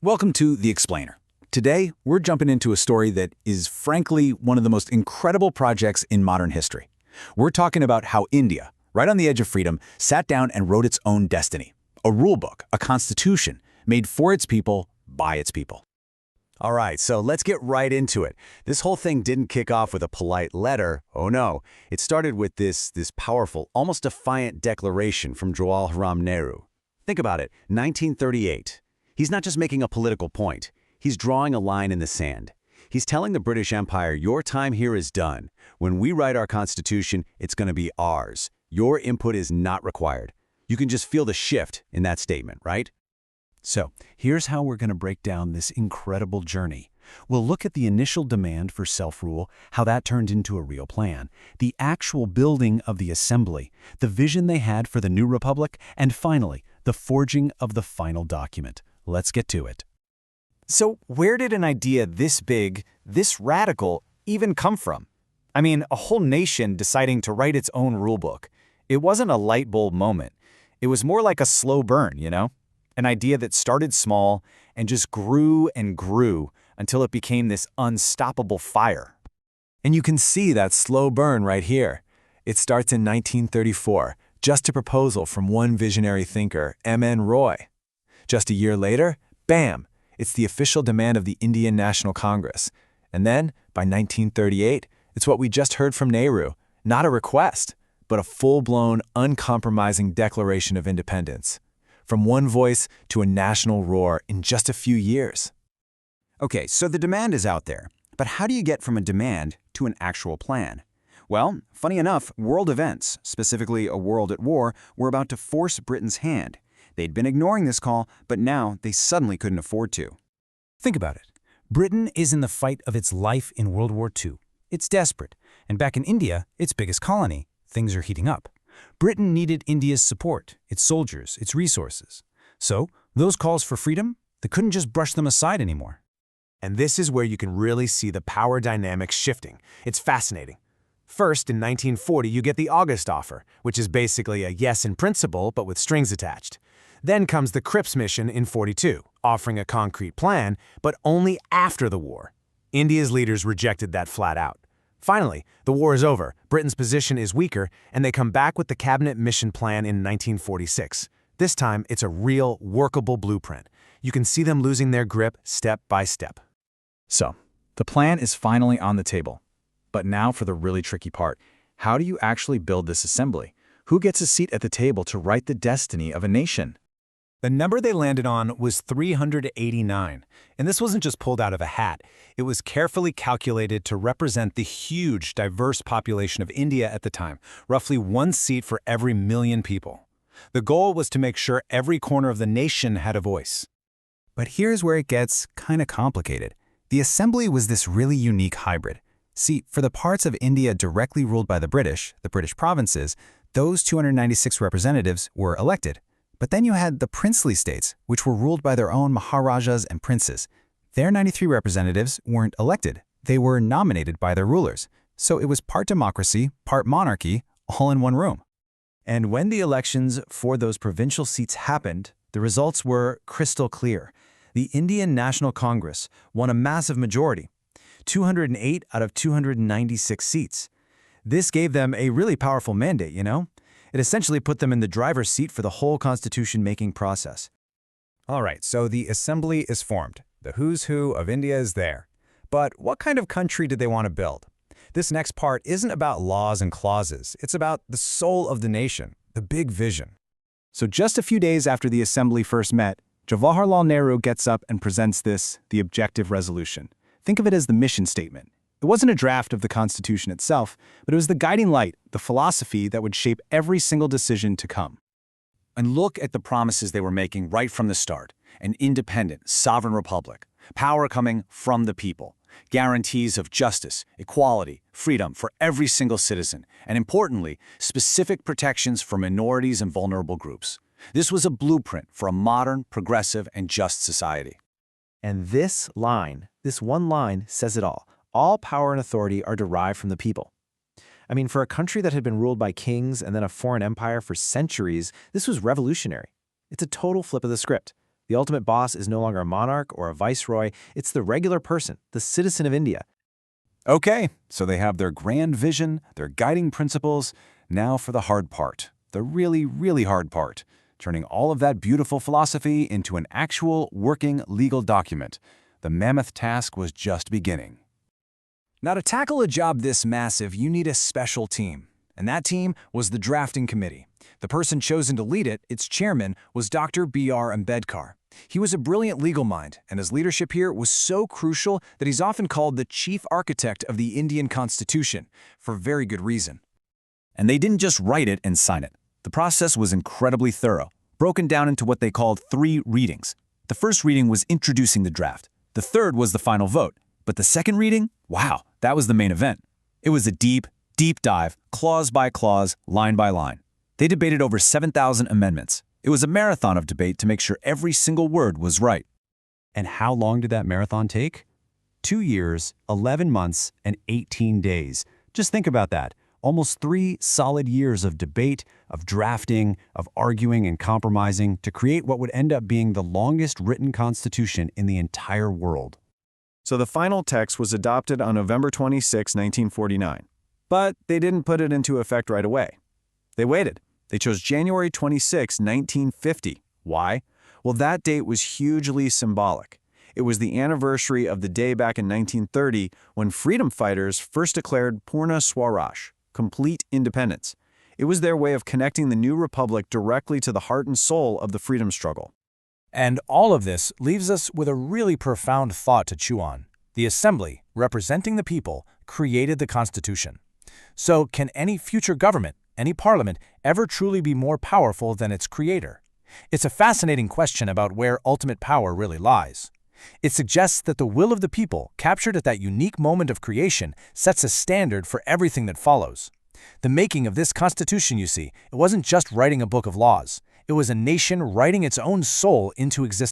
Welcome to The Explainer. Today, we're jumping into a story that is frankly one of the most incredible projects in modern history. We're talking about how India, right on the edge of freedom, sat down and wrote its own destiny. A rulebook, a constitution, made for its people, by its people. All right, so let's get right into it. This whole thing didn't kick off with a polite letter. Oh no, it started with this powerful, almost defiant declaration from Jawaharlal Nehru. Think about it, 1938. He's not just making a political point. He's drawing a line in the sand. He's telling the British Empire, your time here is done. When we write our constitution, it's going to be ours. Your input is not required. You can just feel the shift in that statement, right? So, here's how we're going to break down this incredible journey. We'll look at the initial demand for self-rule, how that turned into a real plan, the actual building of the assembly, the vision they had for the new republic, and finally, the forging of the final document. Let's get to it. So where did an idea this big, this radical, even come from? I mean, a whole nation deciding to write its own rulebook. It wasn't a light bulb moment. It was more like a slow burn, you know? An idea that started small and just grew and grew until it became this unstoppable fire. And you can see that slow burn right here. It starts in 1934, just a proposal from one visionary thinker, M.N. Roy. Just a year later, bam, it's the official demand of the Indian National Congress. And then, by 1938, it's what we just heard from Nehru, not a request, but a full-blown, uncompromising declaration of independence. From one voice to a national roar in just a few years. Okay, so the demand is out there, but how do you get from a demand to an actual plan? Well, funny enough, world events, specifically a world at war, were about to force Britain's hand. They'd been ignoring this call, but now they suddenly couldn't afford to. Think about it. Britain is in the fight of its life in World War II. It's desperate, and back in India, its biggest colony, things are heating up. Britain needed India's support, its soldiers, its resources. So, those calls for freedom, they couldn't just brush them aside anymore. And this is where you can really see the power dynamics shifting. It's fascinating. First, in 1940, you get the August offer, which is basically a yes in principle, but with strings attached. Then comes the Cripps mission in 42, offering a concrete plan, but only after the war. India's leaders rejected that flat out. Finally, the war is over, Britain's position is weaker, and they come back with the Cabinet Mission Plan in 1946. This time, it's a real, workable blueprint. You can see them losing their grip step by step. So, the plan is finally on the table. But now for the really tricky part. How do you actually build this assembly? Who gets a seat at the table to write the destiny of a nation? The number they landed on was 389, and this wasn't just pulled out of a hat. It was carefully calculated to represent the huge, diverse population of India at the time, roughly one seat for every million people. The goal was to make sure every corner of the nation had a voice. But here's where it gets kind of complicated. The assembly was this really unique hybrid. See, for the parts of India directly ruled by the British provinces, those 296 representatives were elected. But then you had the princely states, which were ruled by their own maharajas and princes. Their 93 representatives weren't elected. They were nominated by their rulers. So it was part democracy, part monarchy, all in one room. And when the elections for those provincial seats happened, the results were crystal clear. The Indian National Congress won a massive majority, 208 out of 296 seats. This gave them a really powerful mandate, you know? It essentially put them in the driver's seat for the whole constitution-making process. All right, so the assembly is formed. The who's who of India is there. But what kind of country did they want to build? This next part isn't about laws and clauses. It's about the soul of the nation, the big vision. So just a few days after the assembly first met, Jawaharlal Nehru gets up and presents the objective resolution. Think of it as the mission statement. It wasn't a draft of the Constitution itself, but it was the guiding light, the philosophy that would shape every single decision to come. And look at the promises they were making right from the start. An independent, sovereign republic, power coming from the people, guarantees of justice, equality, freedom for every single citizen, and importantly, specific protections for minorities and vulnerable groups. This was a blueprint for a modern, progressive, and just society. And this one line says it all. All power and authority are derived from the people. I mean, for a country that had been ruled by kings and then a foreign empire for centuries, this was revolutionary. It's a total flip of the script. The ultimate boss is no longer a monarch or a viceroy. It's the regular person, the citizen of India. Okay, so they have their grand vision, their guiding principles. Now for the hard part, the really, really hard part, turning all of that beautiful philosophy into an actual working legal document. The mammoth task was just beginning. Now, to tackle a job this massive, you need a special team. And that team was the drafting committee. The person chosen to lead it, its chairman, was Dr. B.R. Ambedkar. He was a brilliant legal mind, and his leadership here was so crucial that he's often called the chief architect of the Indian Constitution, for very good reason. And they didn't just write it and sign it. The process was incredibly thorough, broken down into what they called 3 readings. The first reading was introducing the draft. The third was the final vote. But the second reading? Wow, that was the main event. It was a deep, deep dive, clause by clause, line by line. They debated over 7,000 amendments. It was a marathon of debate to make sure every single word was right. And how long did that marathon take? 2 years, 11 months, and 18 days. Just think about that. Almost 3 solid years of debate, of drafting, of arguing and compromising to create what would end up being the longest written constitution in the entire world. So the final text was adopted on November 26, 1949. But they didn't put it into effect right away. They waited. They chose January 26, 1950. Why? Well, that date was hugely symbolic. It was the anniversary of the day back in 1930 when freedom fighters first declared Purna Swaraj, complete independence. It was their way of connecting the new republic directly to the heart and soul of the freedom struggle. And all of this leaves us with a really profound thought to chew on. The Assembly, representing the people, created the Constitution. So can any future government, any parliament, ever truly be more powerful than its creator? It's a fascinating question about where ultimate power really lies. It suggests that the will of the people, captured at that unique moment of creation, sets a standard for everything that follows. The making of this Constitution, you see, it wasn't just writing a book of laws. It was a nation writing its own soul into existence.